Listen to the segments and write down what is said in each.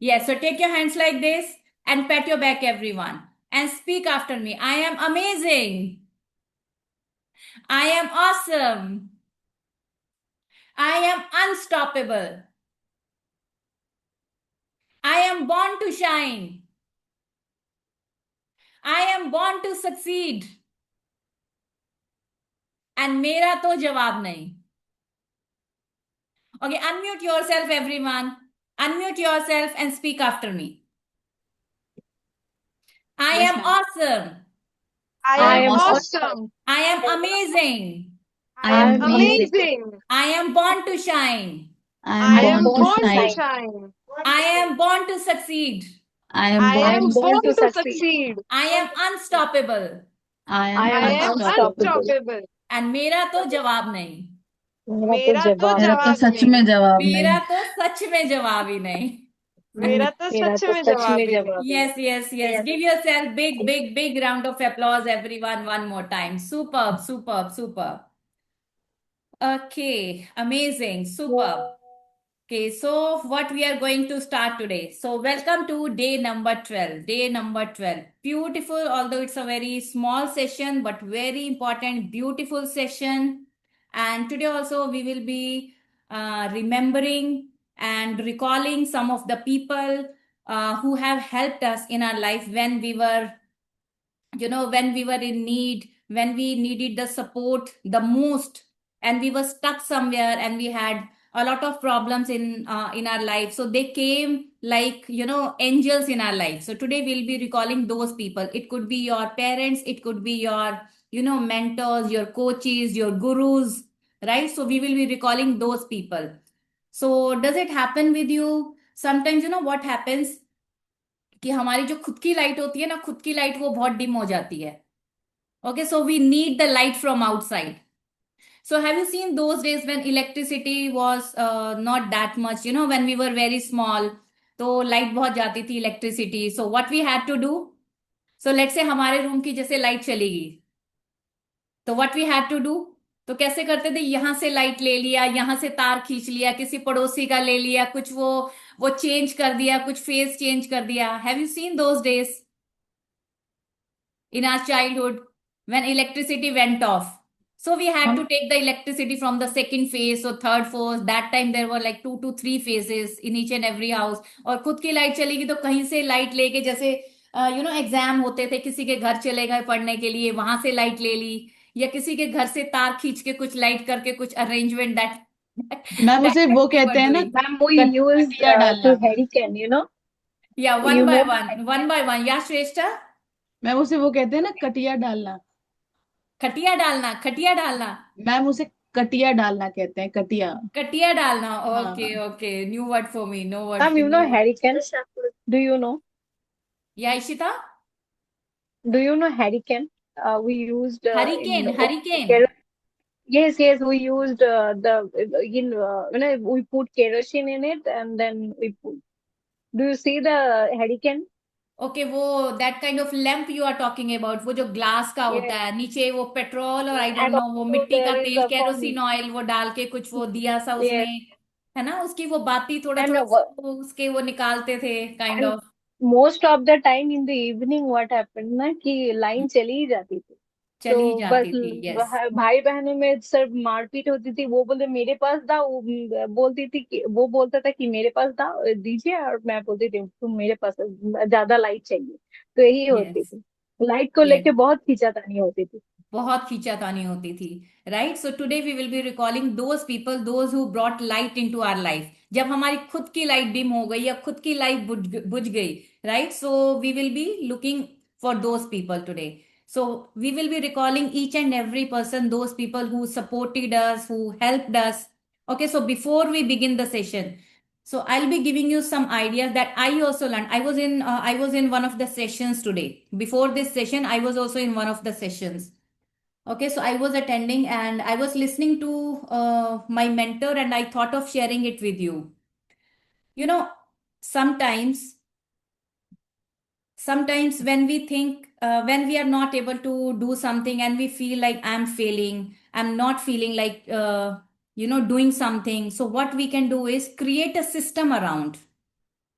Yes, so take your hands like this and pat your back, everyone, and speak after me. I am amazing. I am awesome. I am unstoppable. I am born to shine. I am born to succeed. And मेरा तो जवाब नहीं. Okay, unmute yourself, everyone. Unmute yourself and speak after me. I Yes, am ma'am. awesome. I I am am awesome. awesome. I am amazing. I I am am amazing. amazing. I am born to shine. I am I I am am born to born born to to shine. shine. shine. I am born to succeed. I am I I born am to am born born to succeed. to succeed. succeed. I am unstoppable. I I am am I am unstoppable. unstoppable. unstoppable. And मेरा तो जवाब नहीं. मेरा तो मेरा तो जवाब मेरा तो जवाब सच नहीं. में जवाब मेरा नहीं. तो सच में जवाब ही नहीं. मेरा तो मेरा सच तो में सच जवाब में ही नहीं. जवाब Yes, yes, yes. Give yourself big, big, big round of applause, everyone, one more time. Superb, superb, superb. Okay, amazing, superb. Okay, so what we are going to start today. So, welcome to day number 12. Day number 12. Beautiful, although it's a very small session, but very important, beautiful session. And today also we will be remembering and recalling some of the people who have helped us in our life when we were, when we were in need, when we needed the support the most, and we were stuck somewhere and we had a lot of problems in our life. So they came like, angels in our life. So today we'll be recalling those people. It could be your parents, it could be your, mentors, your coaches, your gurus, right? So we will be recalling those people. So does it happen with you sometimes? What happens कि हमारी जो खुद की light होती है ना, खुद की लाइट वो बहुत डिम हो जाती है. Okay, so we need the light from outside. So have you seen those days when electricity was not that much, when we were very small? तो लाइट बहुत जाती थी, electricity. So what we had to do, so let's say हमारे room की जैसे light चली गई, तो what we had to do, तो कैसे करते थे, यहां से लाइट ले लिया, यहां से तार खींच लिया, किसी पड़ोसी का ले लिया, कुछ वो चेंज कर दिया, कुछ फेस चेंज कर दिया. Have you seen those days in our childhood when electricity went off? So we had to हम take the electricity from the second phase or third phase. That time there were like 2 to 3 phases in each and every house. और खुद की light चलेगी तो कहीं से light लेके, जैसे एग्जाम होते थे, किसी के घर चले गए पढ़ने के लिए, वहां से लाइट ले ली, या किसी के घर से तार खींच के कुछ लाइट करके कुछ अरेंजमेंट, दैट मैम दैट उसे वो वी वर कहते हैं ना, डूइंग. Ma'am, we used कटिया to डालना. hurricane, you know. या one You by know the one, one hurricane? By one. या श्रेष्ठा, मैम उसे वो कहते हैं ना, कटिया डालना. खटिया डालना, खटिया डालना, मैम उसे कटिया डालना कहते हैं, कटिया. कटिया डालना. ओके, हाँ. Okay, new word for me, no word Ma'am, for you know me. hurricane? Do you know? या Ishita, Do you know hurricane? We used hurricane, in hurricane. kero- yes, yes, we used we put kerosene in it and then we put. Do you see the hurricane? Okay, वो that kind of lamp you are talking about, वो जो glass का होता Yes, है, नीचे वो petrol और I don't and no वो also मिट्टी का there is तेल, a केरोसिन from ऑयल वो डाल के कुछ वो दिया सा उसमें, yes, है ना, उसकी वो बाती थोड़ा and थोड़ा सा वो उसके वो निकालते थे kind and of. most of the time in the evening what happened ना कि लाइन चली ही जाती थी. तो चली बस जाती थी, यस. भाई बहनों में सिर्फ मारपीट होती थी. वो बोलते मेरे पास दाओ, बोलती थी कि वो बोलता था कि मेरे पास दाओ दीजिए, और मैं बोलती थी तुम मेरे पास ज्यादा लाइट चाहिए. तो यही होती यस, थी. लाइट को यस. लेके बहुत खींचातानी होती थी. बहुत खींचातानी होती थी, right. So today we will be recalling those people, those who brought light into our life. जब हमारी खुद की लाइट डिम हो गई या खुद की लाइट बुझ गई, right. So we will be looking for those people today. So we will be recalling each and every person, those people who supported us, who helped us. Okay, so before we begin the session, so I'll be giving you some ideas that I also learned. I was in one of the sessions today. Before this session, I was also in one of the sessions. Okay, so I was attending and I was listening to my mentor and I thought of sharing it with you. You know, sometimes, sometimes when we think, when we are not able to do something and we feel like I'm failing, I'm not feeling like, doing something. So what we can do is create a system around.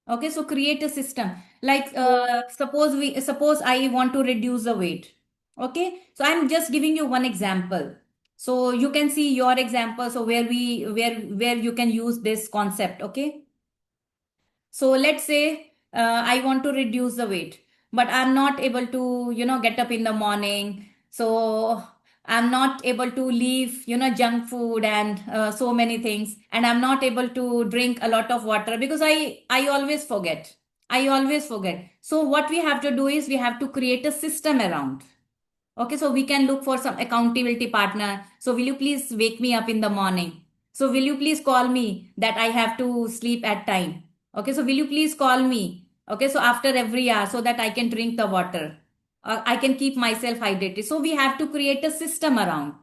Okay, so create a system. Like suppose I want to reduce the weight. Okay, so I'm just giving you one example, so you can see your example, so where you can use this concept. Okay, so let's say I want to reduce the weight, but I'm not able to, get up in the morning. So I'm not able to leave, junk food and so many things. And I'm not able to drink a lot of water because I always forget. I always forget. So what we have to do is we have to create a system around. Okay, so we can look for some accountability partner. So will you please wake me up in the morning? So will you please call me that I have to sleep at time? Okay, so will you please call me? Okay, so after every hour so that I can drink the water. I can keep myself hydrated. So we have to create a system around.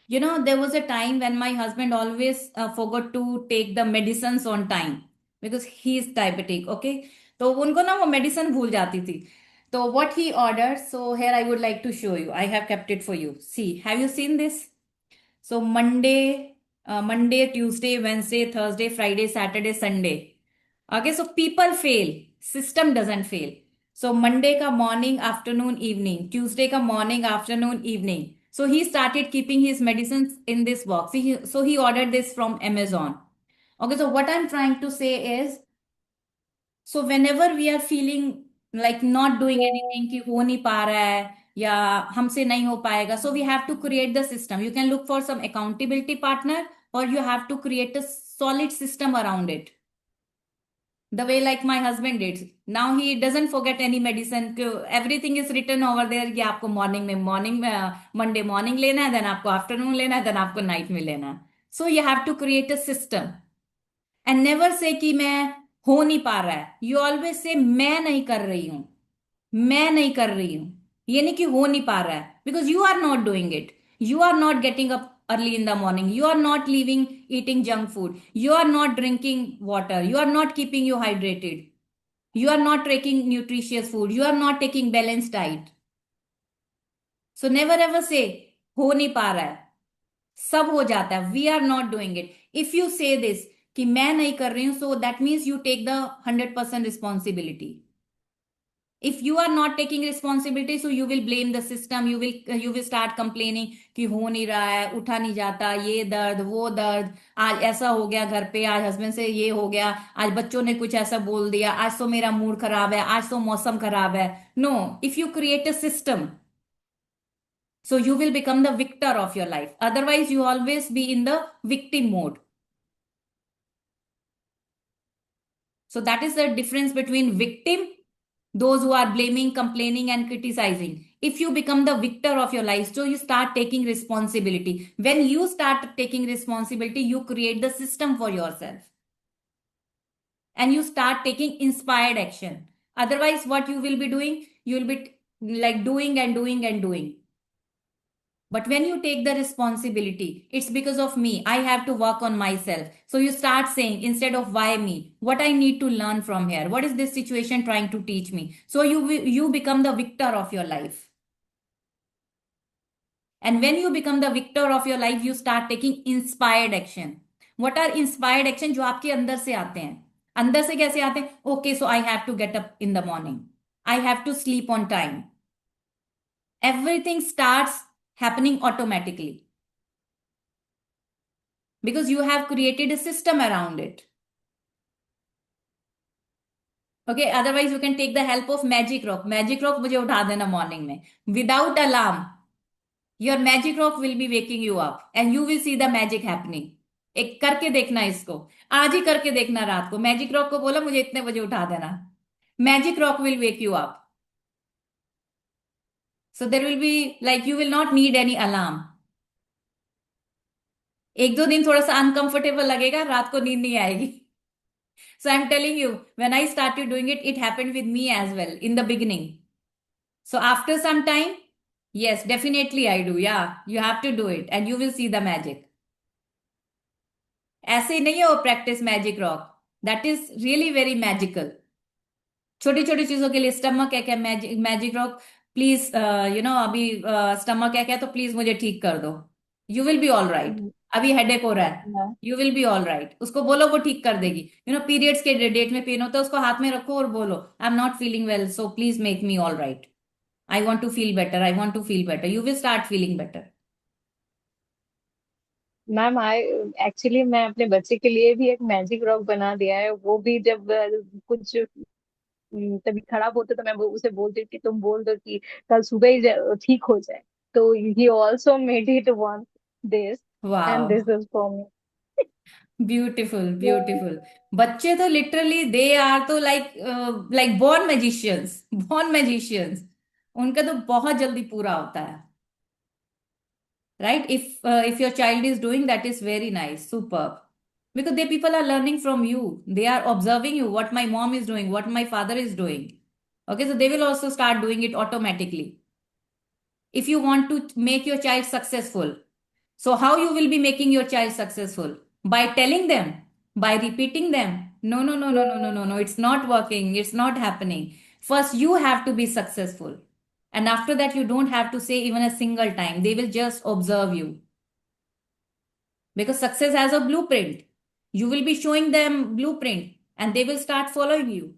There was a time when my husband always forgot to take the medicines on time because he is diabetic. Okay, तो उनको ना वो medicine भूल जाती थी. So what he ordered, so here I would like to show you. I have kept it for you. See, have you seen this? So Monday, Tuesday, Wednesday, Thursday, Friday, Saturday, Sunday. Okay, so people fail. System doesn't fail. So Monday ka morning, afternoon, evening. Tuesday ka morning, afternoon, evening. So he started keeping his medicines in this box. So he ordered this from Amazon. Okay, so what I'm trying to say is, so whenever we are feeling like not doing anything कि हो नहीं पा रहा है या हमसे नहीं हो पाएगा, so we have to create the system. You can look for some accountability partner or you have to create a solid system around it. The way like my husband did. Now he doesn't forget any medicine. Everything is written over there कि आपको morning में Monday morning लेना है, then आपको afternoon लेना है, then आपको night में लेना है. So you have to create a system and never say कि मैं हो नहीं पा रहा है. यू ऑलवेज से मैं नहीं कर रही हूं, मैं नहीं कर रही हूं. ये नहीं कि हो नहीं पा रहा है, because you are not doing it. You are not getting up early in the morning. You are not leaving eating junk food. You are not drinking water. You are not keeping you hydrated. You are not taking nutritious food. You are not taking balanced diet. So never ever say हो नहीं पा रहा है. सब हो जाता है. We are not doing it. If you say this कि मैं नहीं कर रही हूं, so that means you take the 100% responsibility. If you are not taking responsibility, so you will blame the system. You will start complaining कि हो नहीं रहा है, उठा नहीं जाता, ये दर्द वो दर्द, आज ऐसा हो गया घर पे, आज हस्बैंड से ये हो गया, आज बच्चों ने कुछ ऐसा बोल दिया, आज तो मेरा मूड खराब है, आज तो मौसम खराब है. No, if you create a system, so you will become the victor of your life. Otherwise you always be in the victim mode. So that is the difference between victim, those who are blaming, complaining, and criticizing. If you become the victor of your life, so you start taking responsibility. When you start taking responsibility, you create the system for yourself. And you start taking inspired action. Otherwise, what you will be doing? You will be like doing and doing and doing. But when you take the responsibility, it's because of me. I have to work on myself. So you start saying, instead of why me, what I need to learn from here. What is this situation trying to teach me? So you become the victor of your life. And when you become the victor of your life, you start taking inspired action. What are inspired action? जो आपके अंदर से आते हैं. अंदर से कैसे आते हैं? Okay, so I have to get up in the morning. I have to sleep on time. Everything starts happening automatically because you have created a system around it. Okay, otherwise you can take the help of magic rock. Magic rock मुझे उठा देना morning में without alarm. Your magic rock will be waking you up and you will see the magic happening. एक करके देखना इसको, आज ही करके देखना. रात को मैजिक रॉक को बोला मुझे इतने बजे उठा देना. Magic rock will wake you up. So there will be like you will not need any alarm. एक दो दिन थोड़ा सा अनकंफर्टेबल लगेगा, रात को नींद नहीं आएगी. So I'm telling you, when I started doing it, it happened with me as well in the beginning. So after some time, yes, definitely I do. Yeah, you have to do it and you will see the magic. ऐसे नहीं हो practice magic rock. That is really very magical. छोटी छोटी चीजों के लिए stomach है क्या, मैजिक रॉक प्लीज, अभी स्टमक है क्या, तो प्लीज मुझे ठीक कर दो. You will be all right. अभी हेडेक हो रहा है, हाँ। You will be all right, उसको बोलो, वो ठीक कर देगी। पीरियड्स के डेट में पेन होता है, उसको हाथ में रखो और बोलो, I am not feeling well, so please make me all right, I want to feel better, I want to feel better, you will start feeling better. Ma'am I actually मैं अपने बच्चे के लिए भी एक मैजिक रॉक बना दिया है। वो भी जब कुछ तभी खराब होते तो मैं उसे बोलती कि तुम बोल दो कि कल सुबह ही ठीक हो जाए। तो he also made it one this, and वाह, this is for me. Beautiful beautiful. बच्चे तो लिटरली दे आर तो like born magicians, born magicians, उनका तो बहुत जल्दी पूरा होता है, right? If your child is doing that, is very nice, superb, because they people are learning from you, they are observing you, what my mom is doing, what my father is doing. Okay, so they will also start doing it automatically. If you want to make your child successful, so how you will be making your child successful? By telling them, by repeating them. No, no, no, no, no, no, no, no, it's not working, it's not happening. First you have to be successful, and after that you don't have to say even a single time, they will just observe you, because success has a blueprint. You will be showing them blueprint and they will start following you.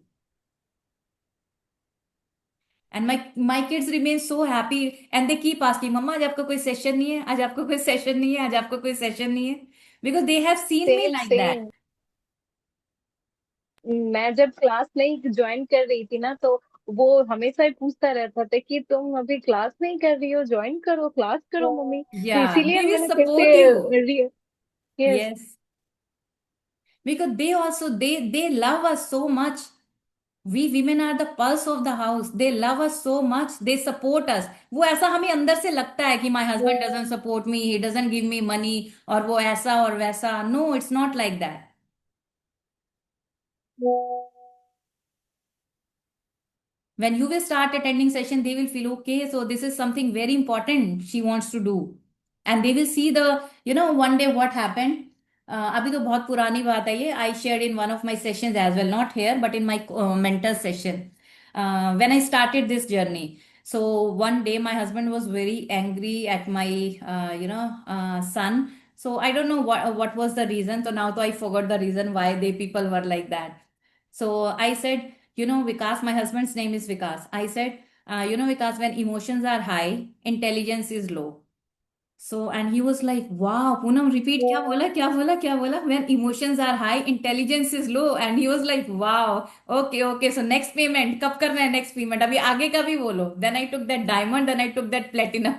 And my kids remain so happy, and they keep asking, mama, आज आपका कोई session नहीं है, आज आपका कोई session नहीं है, आज आपका कोई सेशन नहीं है, because they have seen me same like that. Same. मैं जब क्लास नहीं ज्वाइन कर रही थी ना, तो वो हमेशा ही पूछता रहता था कि तुम अभी क्लास नहीं कर रही हो, ज्वाइन करो, क्लास करो मम्मी। तो Yeah, इसीलिए they will मैंने फिर support you. से yes. Yes, because they also they love us so much. We women are the pulse of the house, they love us so much, they support us. वो ऐसा हमें अंदर से लगता है कि my husband doesn't support me, he doesn't give me money, और वो ऐसा और वैसा, no, it's not like that. When you will start attending session, they will feel okay, so this is something very important she wants to do, and they will see the, one day what happened. अभी तो बहुत पुरानी बात है ये, I shared in one of my sessions as well, not here but in my mentor session, when I started this journey. So one day my husband was very angry at my son. So I don't know what was the reason, so now to I forgot the reason why they people were like that. So I said, Vikas, my husband's name is Vikas. I said, Vikas, when emotions are high, intelligence is low. So, and he was like, wow, Poonam, repeat, kya bola, kya bola, kya bola? When emotions are high, intelligence is low. And he was like, wow, okay, okay. So next payment, कब करना है next payment? अभी आगे का भी बोलो. Then I took that diamond, then I took that platinum.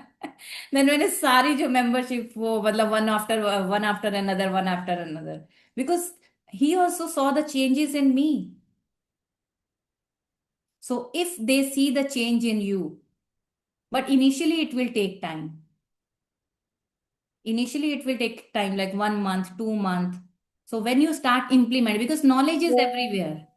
Then मैंने सारी जो membership वो मतलब one after another. Because he also saw the changes in me. So if they see the change in you, but initially it will take time. Initially it will take time, like 1 month, 2 month. So when you start implement, because knowledge is everywhere.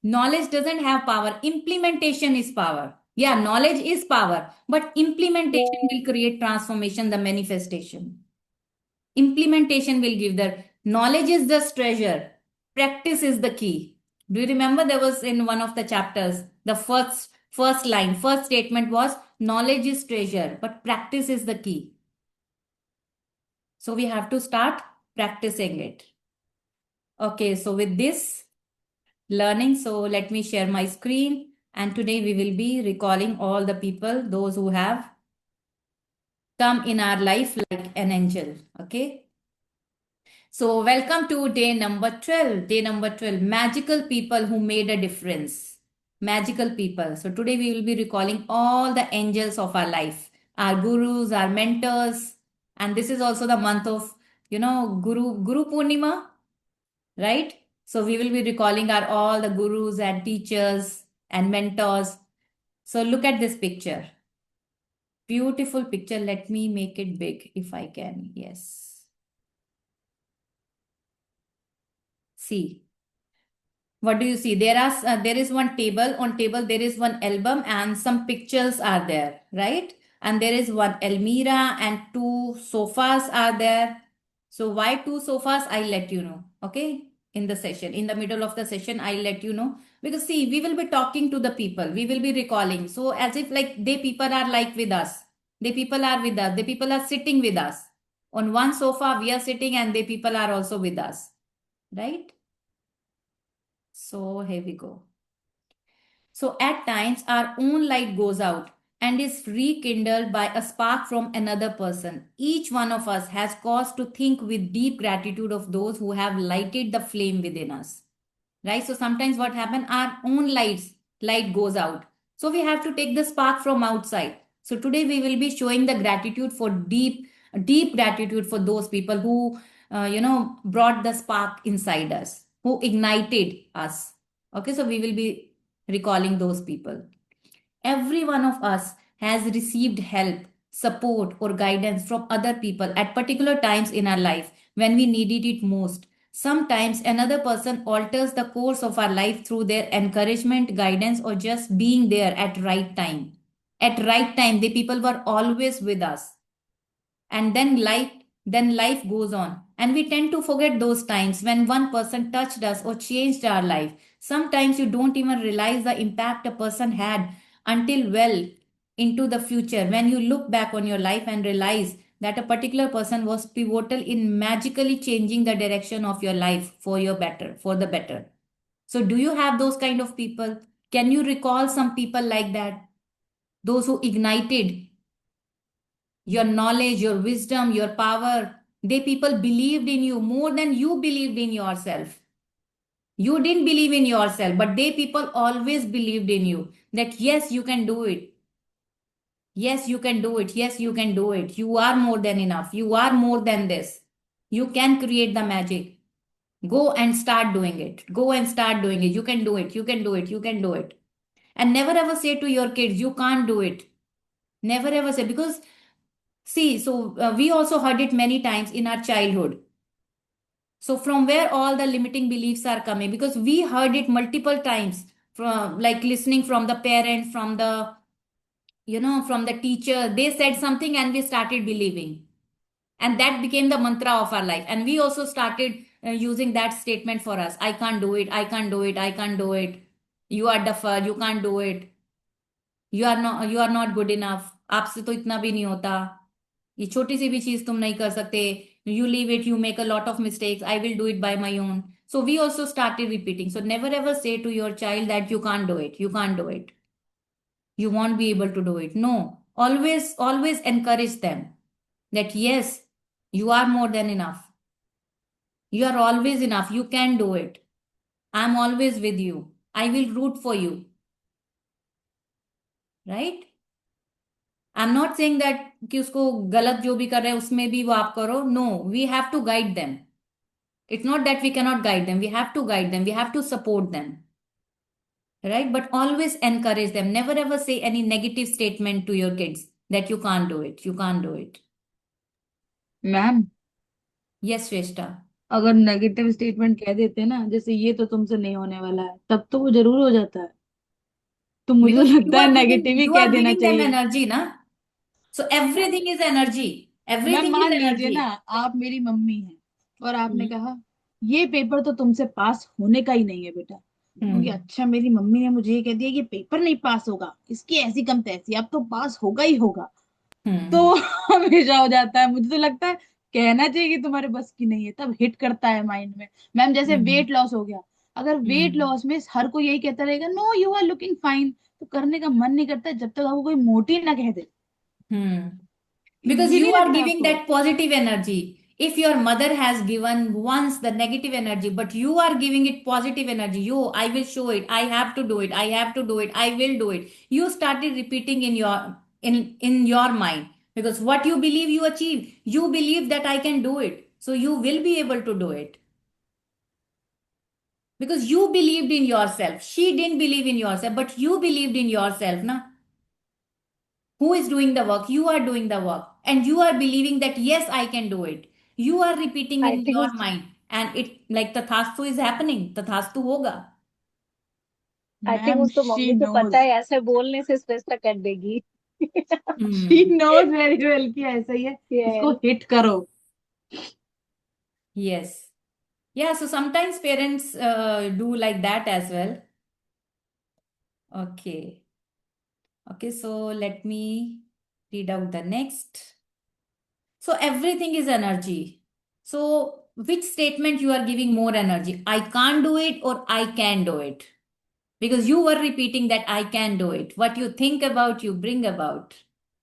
Knowledge doesn't have power. Implementation is power. Yeah, knowledge is power, but implementation will create transformation, the manifestation. Implementation will give the knowledge is just treasure. Practice is the key. Do you remember there was in one of the chapters, the first line, first statement was knowledge is treasure, but practice is the key. So we have to start practicing it. Okay, so with this learning, so let me share my screen. And today we will be recalling all the people, those who have come in our life like an angel. Okay. So welcome to day number 12. Day number 12, magical people who made a difference. Magical people. So today we will be recalling all the angels of our life, our gurus, our mentors. And this is also the month of, Guru Purnima, right? So we will be recalling our all the gurus and teachers and mentors. So look at this picture. Beautiful picture. Let me make it big if I can. Yes. See. What do you see? There is one table. On table there is one album and some pictures are there, right? And there is one Elmira and two sofas are there. So why two sofas? I'll let you know. Okay, in the session, in the middle of the session, I'll let you know, because see, we will be talking to the people. We will be recalling. So as if like they people are like with us. They people are with us. They people are sitting with us. On one sofa, we are sitting and the people are also with us, right? So here we go. So at times, our own light goes out and is rekindled by a spark from another person. Each one of us has cause to think with deep gratitude of those who have lighted the flame within us. Right? So sometimes what happens, our own light goes out. So we have to take the spark from outside. So today we will be showing the gratitude for deep gratitude for those people who, brought the spark inside us, who ignited us. Okay, so we will be recalling those people. Every one of us has received help, support, or guidance from other people at particular times in our life when we needed it most. Sometimes another person alters the course of our life through their encouragement, guidance, or just being there at right time. At right time, the people were always with us, and then life goes on, and we tend to forget those times when one person touched us or changed our life. Sometimes you don't even realize the impact a person had until well into the future, when you look back on your life and realize that a particular person was pivotal in magically changing the direction of your life for the better. So do you have those kind of people? Can you recall some people like that, those who ignited your knowledge, your wisdom, your power? They people believed in you more than you believed in yourself. You didn't believe in yourself, but they people always believed in you, that yes, you can do it. Yes, you can do it. Yes, you can do it. You are more than enough. You are more than this. You can create the magic. Go and start doing it. Go and start doing it. You can do it. You can do it. You can do it. And never ever say to your kids, you can't do it. Never ever say, because see, so we also heard it many times in our childhood. So from where all the limiting beliefs are coming? Because we heard it multiple times, from like listening from the parents, from the, from the teacher. They said something and we started believing. And that became the mantra of our life. And we also started using that statement for us. I can't do it. I can't do it. I can't do it. You are duffer. You can't do it. You are not good enough. आपसे तो इतना भी नहीं होता. ये छोटी सी भी चीज तुम नहीं कर सकते. You leave it. You make a lot of mistakes. I will do it by my own. So we also started repeating. So never ever say to your child that you can't do it. You can't do it. You won't be able to do it. No. Always encourage them that yes, you are more than enough. You are always enough. You can do it. I'm always with you. I will root for you. Right? I'm not saying that कि उसको गलत जो भी कर रहे हैं उसमें भी वो आप करो. No, we have to guide them. It's not that we cannot guide them. We have to guide them. We have to support them. Right? But always encourage them. Never ever say any negative statement to your kids that you can't do it. You can't do it. Ma'am, Yes, Shrestha. अगर negative statement कह देते ना, जैसे ये तो तुमसे नहीं होने वाला है, तब तो वो जरूर हो जाता है. तो मुझे तो Because लगता है नेगेटिव ही you कह are देना giving them चाहिए. energy, na? So everything is energy. Ma'am, Everything is मान लीजिए ना, energy. आप मेरी मम्मी हैं और आपने हम्म. कहा ये पेपर तो तुमसे पास होने का ही नहीं है बेटा. क्योंकि हम्म. अच्छा, मेरी मम्मी ने मुझे ये कह दिया ये पेपर नहीं पास होगा, इसकी ऐसी कम तैसी, अब तो पास होगा ही होगा. तो हम्म. हमेशा हो जाता है. मुझे तो लगता है कहना चाहिए कि तुम्हारे बस की नहीं है, तब हिट करता है माइंड में. मैम, जैसे हम्म. वेट लॉस हो गया, अगर वेट हम्म. लॉस में हर कोई यही कहता रहेगा no you are looking fine, तो करने का मन नहीं करता जब तक आपको कोई मोटी ना कह दे. हम्म. Because ये you नहीं are लगता giving आपको? that positive energy. If your mother has given once the negative energy, but you are giving it positive energy, I will show it. I have to do it. I have to do it. I will do it. You started repeating in your mind, because what you believe you achieve. You believe that I can do it, so you will be able to do it because you believed in yourself. She didn't believe in yourself, but you believed in yourself, na? Who is doing the work? You are doing the work, and you are believing that yes, I can do it. You are repeating I in think your mind, and it like tathastu is happening. Tathastu hoga. I think ma'am, उसको she mummy को पता knows. है ऐसे बोलने से श्रेष्ठा कर देगी. She Hmm. Knows very well कि ऐसा ही है. इसको Yes. हिट करो. Yes. Yeah. So sometimes parents do like that as well. Okay. Okay. So let me read out the next. So everything is energy. So which statement you are giving more energy? I can't do it or I can do it? Because you were repeating that I can do it. What you think about, you bring about.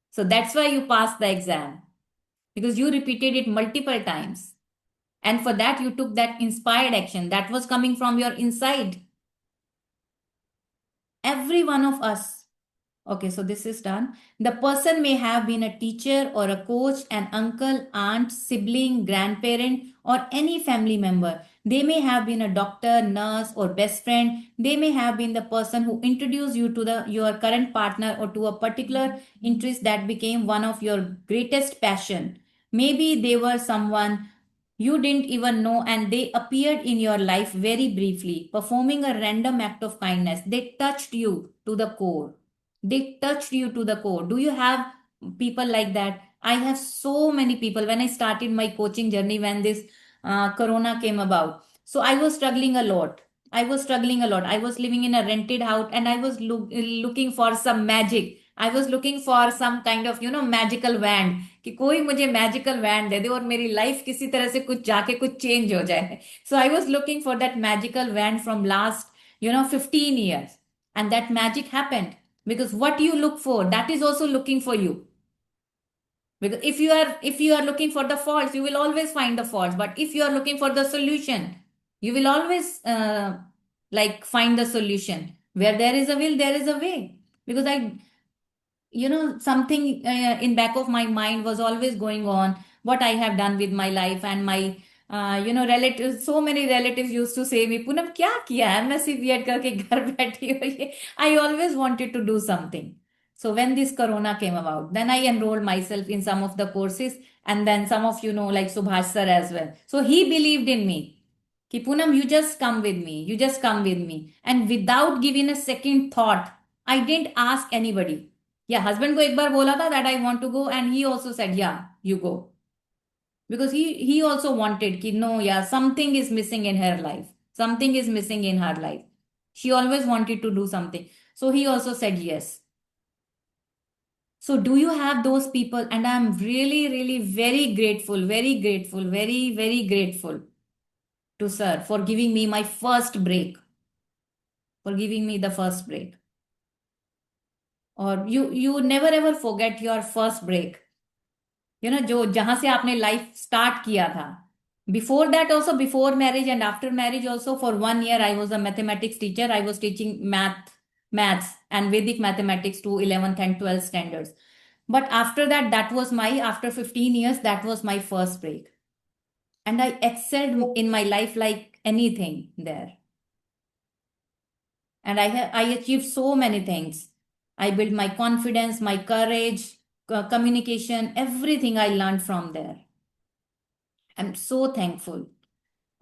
So that's why you passed the exam, because you repeated it multiple times. And for that, you took that inspired action that was coming from your inside. Every one of us. Okay, so this is done. The person may have been a teacher or a coach, an uncle, aunt, sibling, grandparent, or any family member. They may have been a doctor, nurse, or best friend. They may have been the person who introduced you to your current partner or to a particular interest that became one of your greatest passion. Maybe they were someone you didn't even know and they appeared in your life very briefly, performing a random act of kindness. They touched you to the core. They touched you to the core. Do you have people like that? I have so many people. When I started my coaching journey, when this corona came about, so I was struggling a lot. I was struggling a lot. I was living in a rented house and I was looking for some magic. I was looking for some kind of magical wand, कि कोई मुझे magical when they दे और मेरी life किसी तरह से कुछ जाके कुछ चेंज हो जाए. So I was looking for that magical van from last 15 years, and that magic happened. Because what you look for, that is also looking for you. Because if you are looking for the faults, you will always find the faults. But if you are looking for the solution, you will always like find the solution. Where there is a will, there is a way. Because something in back of my mind was always going on, what I have done with my life. And my relatives, so many relatives used to say me, Poonam क्या किया है, MSc BEd करके घर बैठी हो ये. I always wanted to do something. So when this corona came about, then I enrolled myself in some of the courses, and then some of like Subhash sir as well. So he believed in me कि Poonam, you just come with me, you just come with me. And without giving a second thought, I didn't ask anybody. या husband को एक बार बोला था that I want to go, and he also said या you go. Because he also wanted कि no, yeah, something is missing in her life, something is missing in her life. She always wanted to do something, so he also said yes. So do you have those people? And I'm really, really very grateful, very grateful, very, very grateful to sir for giving me my first break, for giving me the first break. Or you never ever forget your first break. जो जहां से आपने life start किया था. Before that also, before marriage and after marriage also, for 1 year I was a mathematics teacher. I was teaching maths and Vedic mathematics to 11th and 12th standards. But after that, after 15 years, that was my first break. And I excelled in my life like anything there. And I achieved so many things. I built my confidence, my courage, communication, everything I learned from there. I'm so thankful.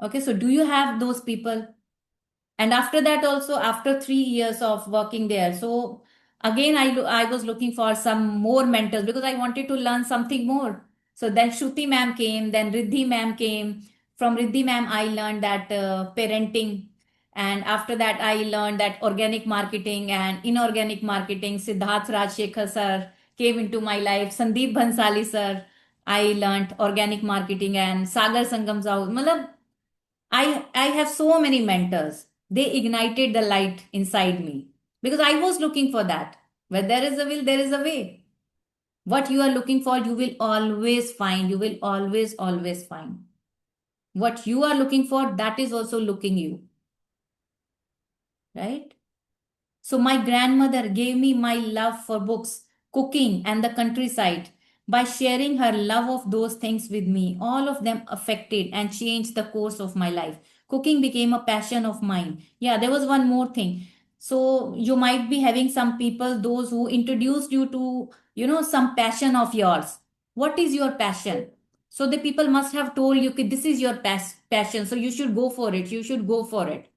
Okay, so do you have those people? And after that also, after 3 years of working there, so again I was looking for some more mentors because I wanted to learn something more. So then Shruti ma'am came, then Riddhi ma'am came. From Riddhi ma'am, I learned that parenting. And after that, I learned that organic marketing and inorganic marketing. Siddharth Rajshekhar sir came into my life. Sandeep Bhansali sir, I learned organic marketing, and Sagar Sangam Sahu. Matlab, I have so many mentors. They ignited the light inside me because I was looking for that. Where there is a will, there is a way. What you are looking for, you will always find. You will always, always find. What you are looking for, that is also looking you. Right? So my grandmother gave me my love for books, cooking, and the countryside. By sharing her love of those things with me, all of them affected and changed the course of my life. Cooking became a passion of mine. Yeah, there was one more thing. So you might be having some people, those who introduced you to, some passion of yours. What is your passion? So the people must have told you, okay, this is your passion. So you should go for it. You should go for it.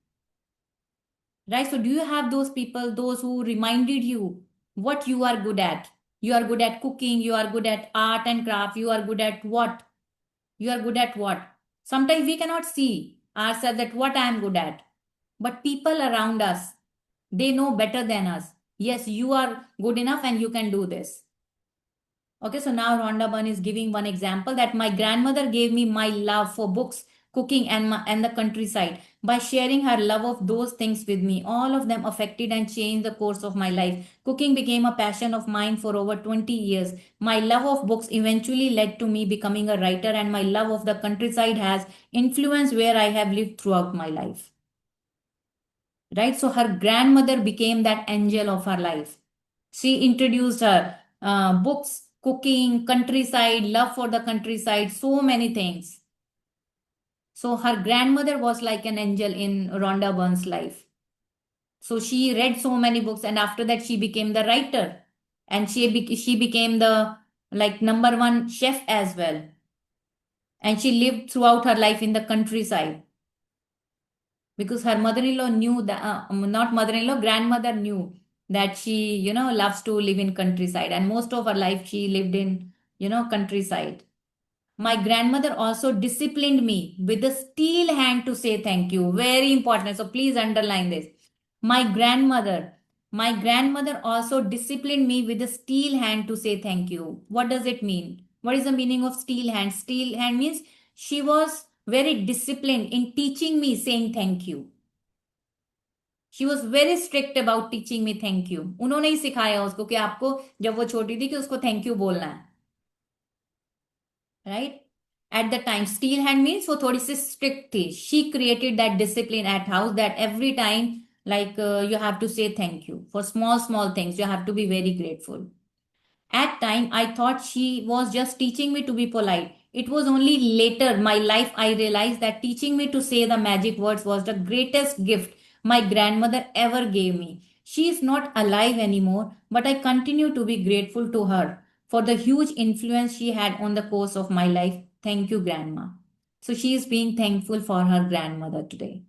Right? So do you have those people, those who reminded you what you are good at? You are good at cooking, you are good at art and craft, you are good at what? You are good at what? Sometimes we cannot see ourselves that what I am good at. But people around us, they know better than us. Yes, you are good enough and you can do this. Okay, so now Rhonda Byrne is giving one example that my grandmother gave me my love for books, cooking, and the countryside. By sharing her love of those things with me, all of them affected and changed the course of my life. Cooking became a passion of mine for over 20 years. My love of books eventually led to me becoming a writer, and my love of the countryside has influenced where I have lived throughout my life. Right? So her grandmother became that angel of her life. She introduced her books, cooking, countryside, love for the countryside, so many things. So her grandmother was like an angel in Rhonda Byrne's life. So she read so many books, and after that she became the writer, and she became the like number one chef as well, and she lived throughout her life in the countryside because her mother-in-law knew that not mother-in-law, grandmother knew that she loves to live in countryside, and most of her life she lived in countryside. My grandmother also disciplined me with a steel hand to say thank you. Very important. So please underline this. My grandmother, my grandmother also disciplined me with a steel hand to say thank you. What does it mean? What is the meaning of steel hand? Steel hand means she was very disciplined in teaching me saying thank you. She was very strict about teaching me thank you. उन्होंने ही सिखाया उसको कि आपको जब वो छोटी थी कि उसको थैंक यू बोलना है. Right at the time steel hand means वो थोड़ी सी स्ट्रिक्ट थी. She created that discipline at house that every time like you have to say thank you for small things. You have to be very grateful. At time, I thought she was just teaching me to be polite. It was only later my life I realized that teaching me to say the magic words was the greatest gift my grandmother ever gave me. She is not alive anymore, but I continue to be grateful to her for the huge influence she had on the course of my life. Thank you, Grandma. So she is being thankful for her grandmother today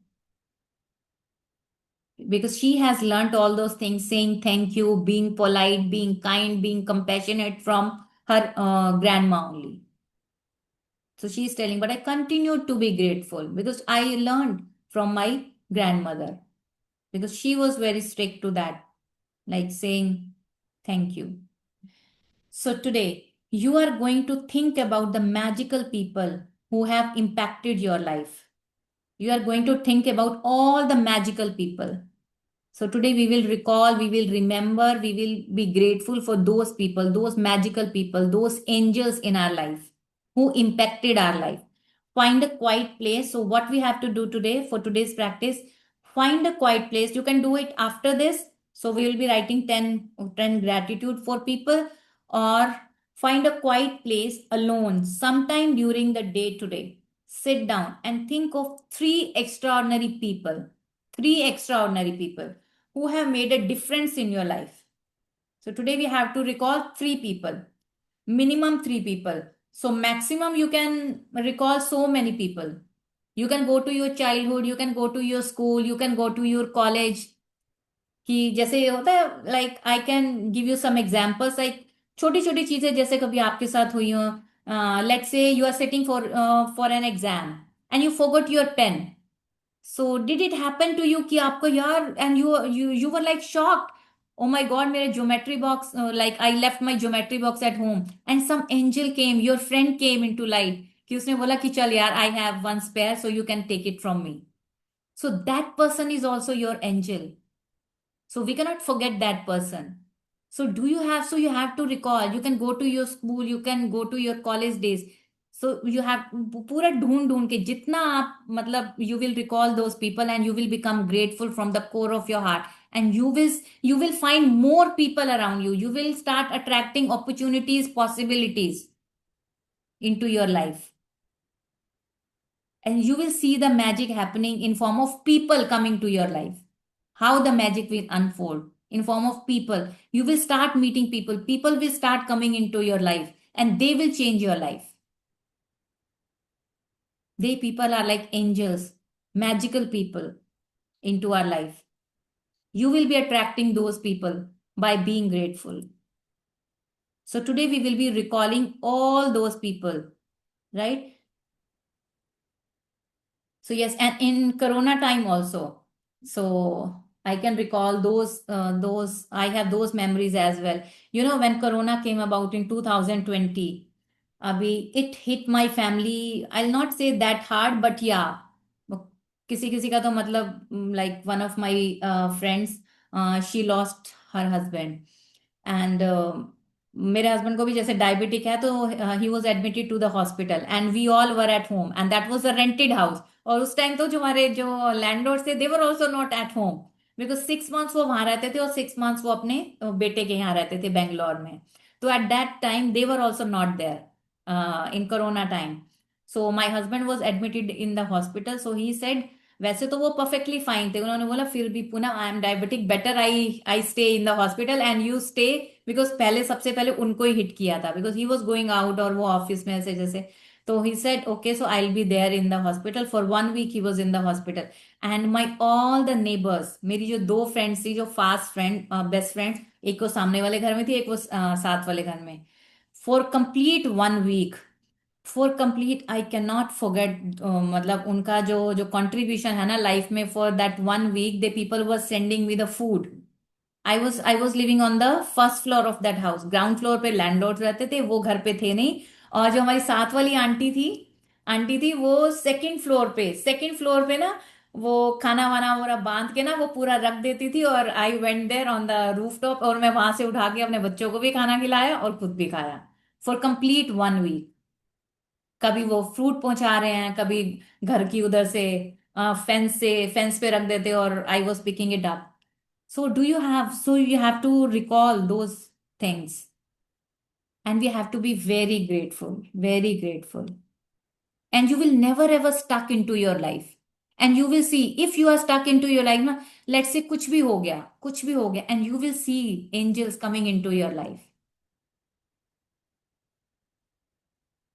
because she has learned all those things, saying thank you, being polite, being kind, being compassionate from her grandma only. So she is telling, but I continue to be grateful because I learned from my grandmother because she was very strict to that, like saying thank you. So today you are going to think about the magical people who have impacted your life. You are going to think about all the magical people. So today we will recall, we will remember, we will be grateful for those people, those magical people, those angels in our life who impacted our life. Find a quiet place. So what we have to do today for today's practice, find a quiet place. You can do it after this. So we will be writing 10 gratitude for people, or find a quiet place alone sometime during the day today. Sit down and think of three extraordinary people. Three extraordinary people who have made a difference in your life. So today we have to recall three people, minimum three people. So maximum you can recall so many people. You can go to your childhood, you can go to your school, you can go to your college. कि जैसे होता है like I can give you some examples like छोटी छोटी चीजें जैसे कभी आपके साथ हुई हो. Let's say you are sitting for an exam and you forgot your pen. So did it happen to you कि आपको यार and you were like shocked, oh my god मेरे geometry box like I left my geometry box at home and some angel came, your friend came into life कि उसने बोला कि चल यार I have one spare so you can take it from me. So that person is also your angel. So we cannot forget that person. So do you have, so you have to recall, you can go to your school, you can go to your college days. So you have पूरा ढूंढ ढूंढ के जितना आप मतलब you will recall those people and you will become grateful from the core of your heart, and you will find more people around you. You will start attracting opportunities, possibilities into your life, and you will see the magic happening in form of people coming to your life. How the magic will unfold in form of people. You will start meeting people. People will start coming into your life and they will change your life. They people are like angels, magical people into our life. You will be attracting those people by being grateful. So today we will be recalling all those people, right? So yes, and in Corona time also. So I can recall those, I have those memories as well. You know, when Corona came about in 2020, Abhi, it hit my family. I'll not say that hard, but yeah, किसी किसी का तो मतलब, like one of my friends, she lost her husband. And मेरे husband को भी जैसे diabetic है, तो he was admitted to the hospital and we all were at home and that was a rented house. और उस टाइम तो जो हमारे जो लैंडलॉर्ड थे, they were also not at home, because 6 months वो वहां रहते थे और 6 मंथ्स वो अपने बेटे के यहाँ रहते थे बेंगलोर में। तो at that time they were also not there in corona time. So my husband was admitted in the hospital, so he said, वैसे तो वो परफेक्टली फाइन थे, उन्होंने बोला फिर भी Poonam, I am diabetic, better I I stay in the hospital and you stay, because पहले सबसे पहले उनको ही हिट किया था, because he was going out और वो ऑफिस में ऐसे जैसे। तो he said okay, so I will be there in the hospital for 1 week. He was in the hospital and my all the neighbours, मेरी जो दो फ्रेंड्स थी, जो फास्ट फ्रेंड, बेस्ट फ्रेंड्स, एक वो सामने वाले घर में थी, एक वो साथ वाले घर में, for complete 1 week, for complete, I can not forget, मतलब उनका जो जो कंट्रीब्यूशन है ना लाइफ में, for that 1 week they people were sending me the food. I was living on the first floor of that house, ground floor पे landlord रहते थे, वो घर पे थे नहीं। और जो हमारी साथ वाली आंटी थी वो सेकंड फ्लोर पे ना, वो खाना वाना पूरा बांध के ना वो पूरा रख देती थी, और I went there on the roof top, और मैं वहां से उठा के अपने बच्चों को भी खाना खिलाया और खुद भी खाया फॉर कंप्लीट 1 वीक। कभी वो फ्रूट पहुंचा रहे हैं, कभी घर की उधर से फेंस पे रख देते, और I was picking it up. So you have to recall those things, and we have to be very grateful. And you will never ever stuck into your life. And you will see, if you are stuck into your life, na, let's say कुछ भी हो गया, and you will see angels coming into your life.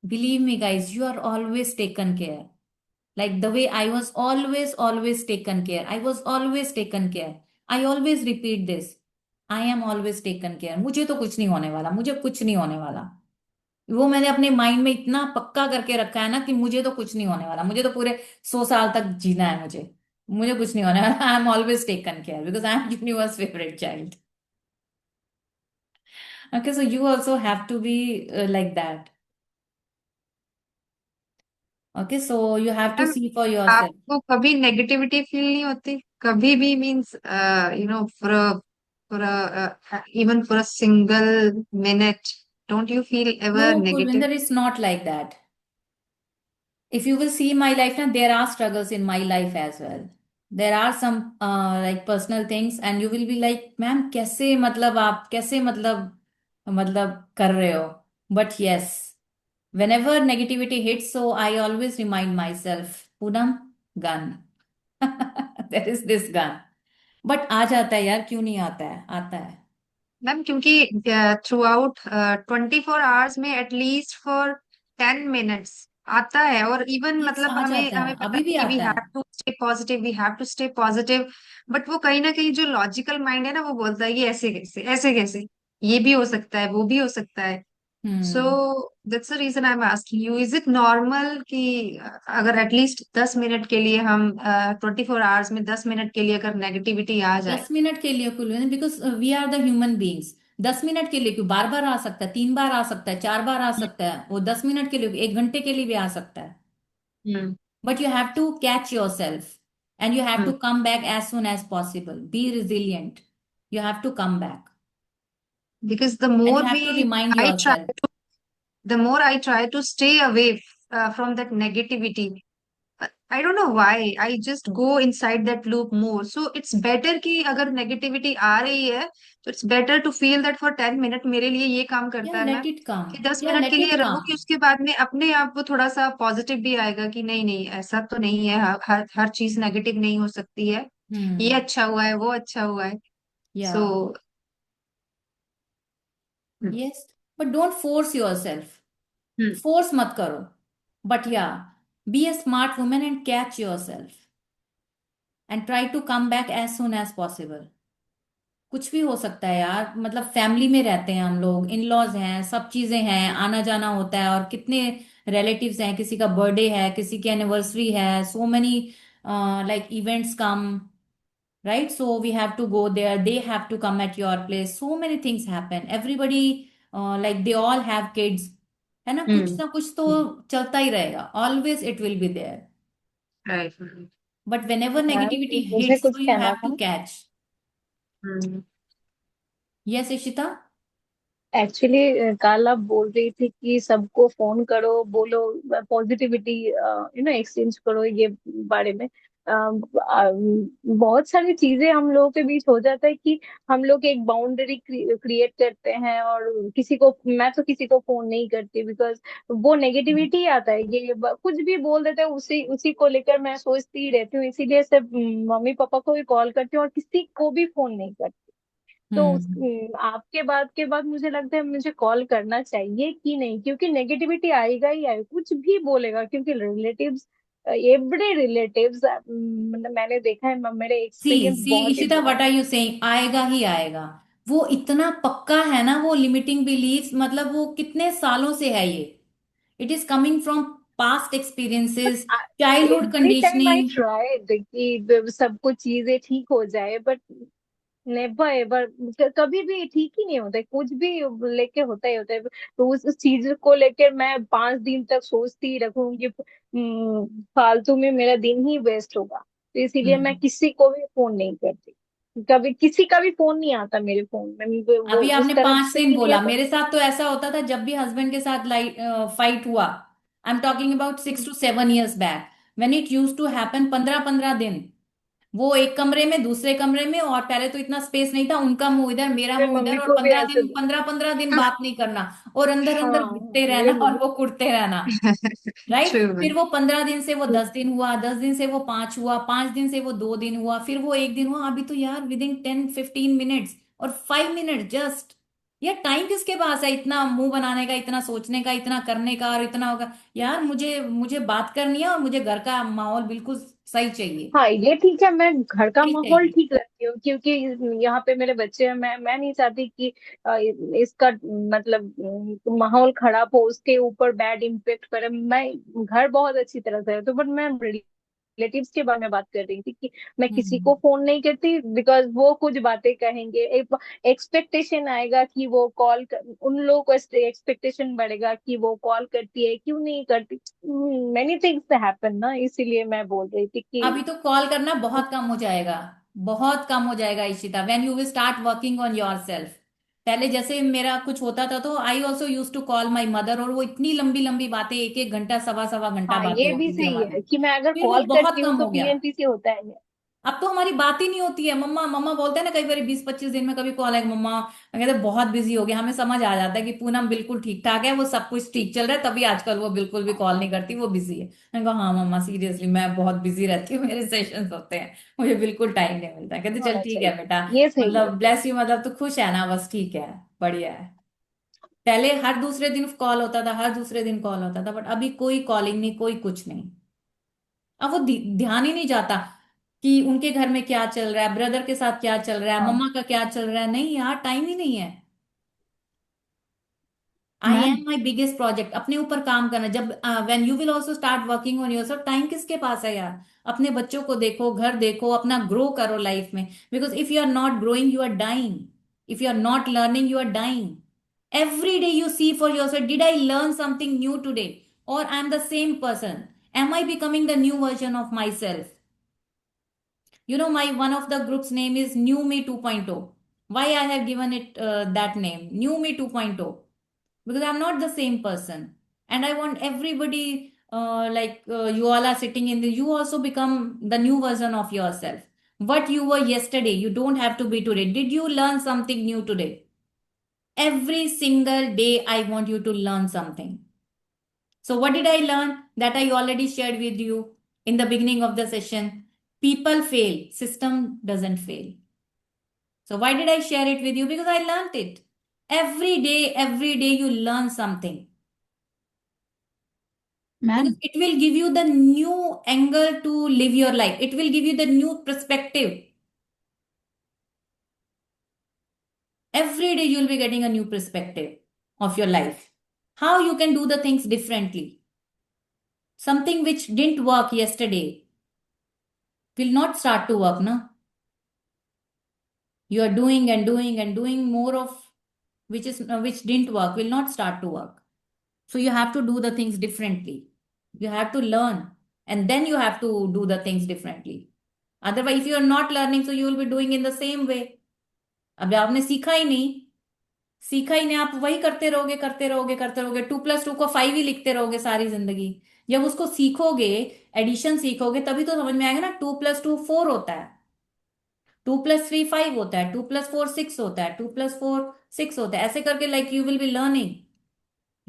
Believe me, guys, you are always taken care. Like the way I was always taken care. I was always taken care. I always repeat this. I am always taken care. मुझे तो कुछ नहीं होने वाला, मुझे कुछ नहीं होने वाला। वो मैंने अपने माइंड में इतना पक्का करके रखा है ना कि मुझे तो कुछ नहीं होने वाला, मुझे तो पूरे 100 साल तक जीना है, मुझे मुझे कुछ नहीं होने वाला। I am always taken care because I am universe favourite child. Okay, so you also have to be like that. Okay, so you have to ma'am, see for your self. आपको कभी नेगेटिविटी फील नहीं होती कभी भी? Means for even for a single minute, don't you feel ever No, negative? Purvinder, it's not like that. If you will see my life now, there are struggles in my life as well. There are some like personal things, and you will be like, "Ma'am, कैसे मतलब आप कैसे मतलब कर रहे हो?" But yes, whenever negativity hits, so I always remind myself, Poonam, gun. There is this gun. But आ जाता है यार, क्यों नहीं आता है? आता है। मैम, क्योंकि थ्रू आउट 24 आवर्स में एटलीस्ट फॉर 10 मिनट्स आता है। और इवन Yes, मतलब आ हमें जाता हमें है, पता अभी है भी कि वी आता हैव है। To stay positive, we have to stay positive. But वो कहीं ना कहीं जो लॉजिकल माइंड है ना, वो बोलता है ये ऐसे कैसे, ये भी हो सकता है, वो भी हो सकता है। So hmm. That's the reason I am asking you, is it normal कि अगर एटलीस्ट 10 मिनट के लिए हम 24 आवर्स में 10 मिनट के लिए अगर नेगेटिविटी आ जाए? 10 मिनट के लिए cool, because we are the human beings. 10 minute के लिए क्यों, बार बार आ सकता है, 3 बार आ सकता है, 4 बार आ सकता है, वो 10 मिनट के लिए, 1 घंटे के लिए भी आ सकता है। हम्म। But you have to catch your self and you have to hmm. Come back as soon as possible, be resilient. You have to come back Because and you have to remind I your try self. the more I try to stay away from that negativity, I don't know why, I just go inside that loop more. So it's better कि अगर negativity आ रही है, तो it's better to feel that for 10 minute मेरे लिए ये काम या करता है लेट मैम, इट कम, कि दस या मिनट के लेट लिए इट कम। रहूंगी, उसके बाद में अपने आप वो थोड़ा सा पॉजिटिव भी आएगा कि नहीं नहीं, ऐसा तो नहीं है, हर चीज नेगेटिव नहीं हो सकती है, ये हम्म। अच्छा हुआ है, वो अच्छा हुआ है। Yeah. So yes, but don't force your self, force मत करो। But yeah, be a smart women and catch your self and try to come back as soon as possible. कुछ भी हो सकता है यार, मतलब फैमिली में रहते हैं हम लोग, इन लॉज हैं, सब चीजें हैं, आना जाना होता है, और कितने रिलेटिव्स हैं, किसी का बर्थडे है, किसी की एनिवर्सरी है, so many like events come, right? So we have to go there, they have to come at your place, so many things happen, everybody like they all have kids, है ना कुछ तो चलता ही रहेगा, always it will be there. Right. But whenever ma'am negativity मुझे hits, कुछ so you कहना have था। to catch. Hmm. Yes, Ishita. Actually कल आप बोल रही थी कि सबको फोन करो, बोलो, पॉजिटिविटी एक्सचेंज करो ये बारे में। बहुत सारी चीजें हम लोगों के बीच हो जाता है कि हम लोग एक बाउंड्री क्रिएट करते हैं, और मैं तो किसी को फोन नहीं करती, बिकॉज वो नेगेटिविटी आता है, ये कुछ भी बोल देते हैं, उसी उसी को लेकर मैं सोचती ही रहती हूँ, इसीलिए सिर्फ मम्मी पापा को ही कॉल करती हूँ और किसी को भी फोन नहीं करती। तो हम्म आपके बात के बाद मुझे लगता है मुझे कॉल करना चाहिए कि नहीं, क्योंकि नेगेटिविटी आएगा ही आएगा, कुछ भी बोलेगा, क्योंकि रिलेटिव्स, एवरी रिलेटिव्स, मतलब मैंने देखा है, मेरे सी एक्सपीरियंस सी बहुत ही इशिता, बुरा व्हाट है। आर यू सेइंग, आएगा ही आएगा। वो इतना पक्का है ना, वो लिमिटिंग बिलीफ, मतलब वो कितने सालों से है ये, it is coming from past experiences, childhood every time I conditioning. Tried कि सब कुछ चीजें ठीक हो जाए, बट नेवर एवर, कभी भी ठीक ही नहीं होता है, कुछ भी लेके होता ही होता है। तो उस चीज को लेकर मैं 5 दिन तक सोचती ही रखूंगी, फालतू में मेरा दिन ही वेस्ट होगा, तो इसीलिए मैं हम्म किसी को भी फोन नहीं करती। कभी किसी का भी फोन नहीं आता मेरे फोन में, वो अभी उस आपने तरफ 5 से दिन ही नहीं बोला, आता। मेरे साथ तो ऐसा होता था जब भी हस्बैंड के साथ लाइट फाइट हुआ, I am talking about 6 to 7 years back, when it use to happen, 15-15 दिन, वो एक कमरे में दूसरे कमरे में, और पहले तो इतना स्पेस नहीं था, उनका मुंह इधर मेरा मेरे मुंह इधर, मम्मी और को भी पंद्रह ऐसे दिन पंद्रह पंद्रह दिन बात नहीं करना, और अंदर अंदर हाँ, घुटते मेरे रहना और वो कुटते रहना, राइट? True. फिर वो 15 दिन से वो 10 दिन हुआ, 10 दिन से वो 5 हुआ, 5 दिन से वो 2 दिन हुआ, फिर वो 1 दिन हुआ, अभी तो यार विदिन 10-15 मिनट्स और 5 मिनट जस्ट। यार टाइम किसके पास है इतना मुंह बनाने का, इतना सोचने का, इतना करने का, और इतना होगा। यार मुझे मुझे बात करनी है, और मुझे घर का माहौल बिल्कुल सही चाहिए, हाँ, ये ठीक है, मैं घर का सही माहौल चाहिए। ठीक रखती हूँ, क्योंकि यहाँ पे मेरे बच्चे हैं, मैं नहीं चाहती कि इसका मतलब माहौल खराब हो, उसके ऊपर बैड इम्पेक्ट करे। मैं घर बहुत अच्छी तरह से है, तो बट मैं रिलेटिव्स के बारे में बात कर रही थी कि मैं किसी को हम्म फोन नहीं करती, बिकॉज वो कुछ बातें कहेंगे, एक एक्सपेक्टेशन आएगा कि वो उन लोगों को एक्सपेक्टेशन बढ़ेगा कि वो कॉल करती है, क्यों नहीं करती, मेनी थिंग्स हैपन ना, इसीलिए मैं बोल रही थी कि अभी तो कॉल करना बहुत कम हो जाएगा, बहुत कम हो जाएगा Ishita, when you will start working on your self. पहले जैसे मेरा कुछ होता था तो I also use to call my mother, और वो इतनी लंबी लंबी बातें, 1-1 घंटा, सवा सवा घंटा हाँ, बातें ये भी होती थी सही हमारी, है कि मैं अगर फिर वो कॉल बहुत करती हूँ कम तो हो गया। पीएनपी से होता है। अब तो हमारी बात ही नहीं होती है, मम्मा मम्मा बोलते हैं ना, कई बार 20-25 दिन में कभी कॉल है मम्मा, मैं कहते बहुत बिजी हो गया, हमें समझ आ जाता है कि पूनम बिल्कुल ठीक ठाक है, वो सब कुछ ठीक चल रहा है, तभी आजकल वो बिल्कुल भी कॉल नहीं करती, वो बिजी है। मैं कहा हाँ मम्मा सीरियसली मैं बहुत बिजी रहती हूँ, मेरे सेशंस होते हैं, मुझे बिल्कुल टाइम नहीं मिलता। कहते चल होना ठीक है बेटा, चाहिए, ये सही है। मतलब ब्लेस यू, मतलब तू खुश है ना, बस ठीक है, बढ़िया है। पहले हर दूसरे दिन कॉल होता था, हर दूसरे दिन कॉल होता था, बट अभी कोई कॉलिंग नहीं, कोई कुछ नहीं। अब वो ध्यान ही नहीं जाता कि उनके घर में क्या चल रहा है, ब्रदर के साथ क्या चल रहा है, हाँ मम्मा का क्या चल रहा है, नहीं यार टाइम ही नहीं है। I ma'am, am my biggest project, अपने ऊपर काम करना। जब when you will also start working on yourself, time किसके पास है यार? अपने बच्चों को देखो, घर देखो, अपना ग्रो करो लाइफ में, because if you are not growing you are dying, if you are not learning you are dying. Every day you see for yourself, did I learn something new today, और I am the same person, am I becoming the new version of myself? You know, my one of the group's name is New Me 2.0. Why I have given it that name, New Me 2.0? Because I'm not the same person, and I want everybody, you all are sitting in the, you also become the new version of yourself. What you were yesterday, you don't have to be today. Did you learn something new today? Every single day, I want you to learn something. So, what did I learn? That I already shared with you in the beginning of the session. People fail, system doesn't fail. So, why did I share it with you? Because I learned it. Every day you learn something. Ma'am, Because it will give you the new angle to live your life, it will give you the new perspective. Every day you will be getting a new perspective of your life. How you can do the things differently. Something which didn't work yesterday will not start to work, no? You are doing and doing and doing more of which didn't work, will not start to work. So you have to do the things differently. You have to learn, and then you have to do the things differently. Otherwise, if you are not learning, so you will be doing in the same way. अब आपने सीखा ही नहीं, आप वही करते रहोगे करते रहोगे करते रहोगे, 2+2 को 5 ही लिखते रहोगे सारी जिंदगी। जब उसको सीखोगे, एडिशन सीखोगे, तभी तो समझ में आएगा ना। 2+2 4 होता है, 2+3 5 होता है, 2+4 6 होता है, 2+4 6 होता है, ऐसे करके like you will be learning,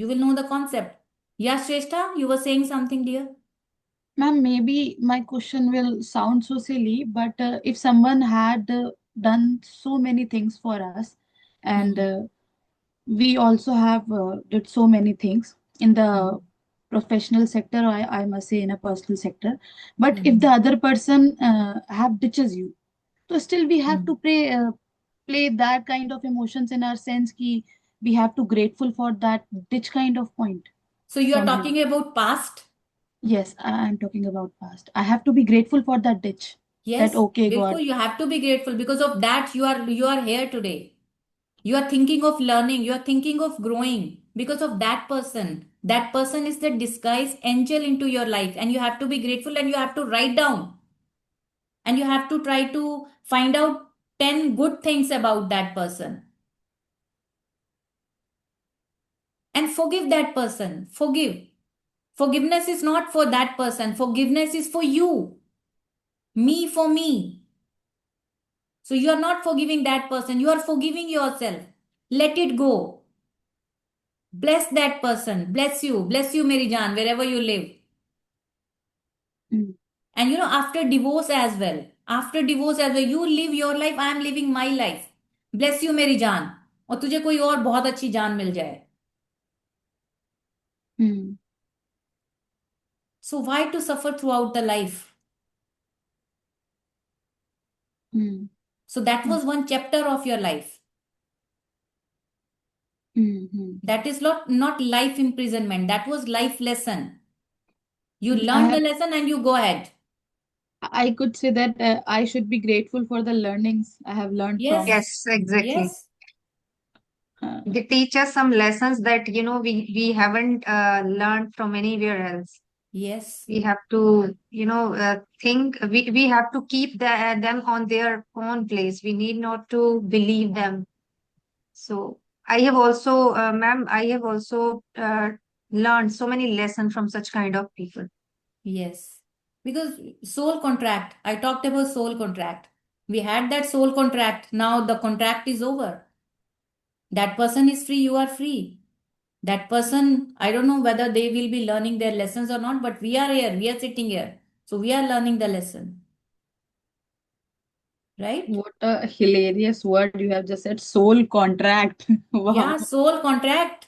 you will know the concept. Yeah, Shrestha, you were saying something, dear. Ma'am, maybe my question will sound so silly, but if someone had done so many things for us, and Hmm. we also have did so many things in Hmm. the professional sector, I must say in a personal sector, but if Hmm. the other person have ditches you, so still we have Hmm. to play that kind of emotions in our sense ki we have to grateful for that ditch kind of point So you are from him. talking about past? Yes, I'm talking about past. I have to be grateful for that ditch. That Yes, okay, Bilkul, God. you have to be grateful because of that you are here today. You are thinking of learning, you are thinking of growing because of that person. That person is the disguised angel into your life, and you have to be grateful, and you have to write down, and you have to try to find out 10 good things about that person and forgive that person. Forgive. Forgiveness is not for that person. Forgiveness is for you. Me for me. So you are not forgiving that person. You are forgiving yourself. Let it go. Bless that person. Bless you. Bless you, Mary Jaan, wherever you live. Mm, And after divorce as well. After divorce as well. You live your life. I am living my life. Bless you, Mary Jaan. और तुझे कोई और बहुत अच्छी जान मिल जाए. mm, So why to suffer throughout the life? mm, So that mm, was one chapter of your life. mm. That is not life imprisonment. That was life lesson. You I learn the have. lesson and you go ahead. I could say that I should be grateful for the learnings I have learned Yes, from. Yes, exactly. yes, Uh, They teach us some lessons that, we haven't learned from anywhere else. yes, We have to, think, we have to keep them on their own place. We need not to believe them. So I have also, ma'am, I have also learned so many lessons from such kind of people. yes. Because soul contract, I talked about soul contract. We had that soul contract. Now the contract is over. That person is free, you are free. That person, I don't know whether they will be learning their lessons or not, but we are here, we are sitting here. So we are learning the lesson, right? what a hilarious word you have just said. Soul contract. Yeah, Wow. soul contract.